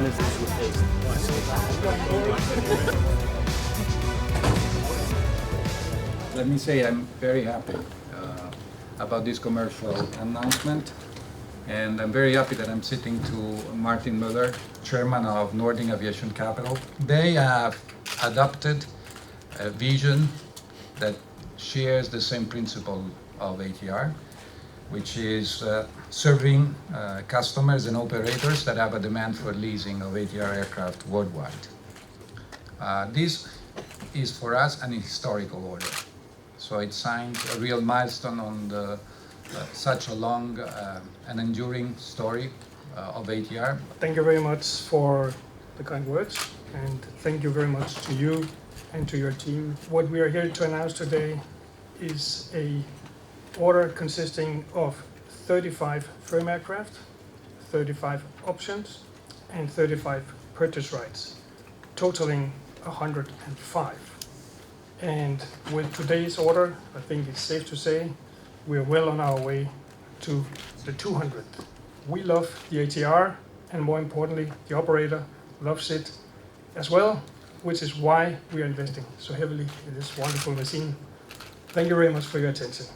sentences replaced. Let me say I'm very happy about this commercial announcement, and I'm very happy that I'm sitting to Martin Müller, chairman of Nordic Aviation Capital. They have adopted a vision that shares the same principle of ATR, which is serving customers and operators that have a demand for leasing of ATR aircraft worldwide. This is for us an historical order. So it signs a real milestone on such a long and enduring story of ATR. Thank you very much for the kind words, and thank you very much to you and to your team. What we are here to announce today is an order consisting of 35 firm aircraft, 35 options, and 35 purchase rights, totaling 105. And with today's order, I think it's safe to say we're well on our way to the 200th. We love the ATR, and more importantly, the operator loves it as well, which is why we are investing so heavily in this wonderful machine. Thank you very much for your attention.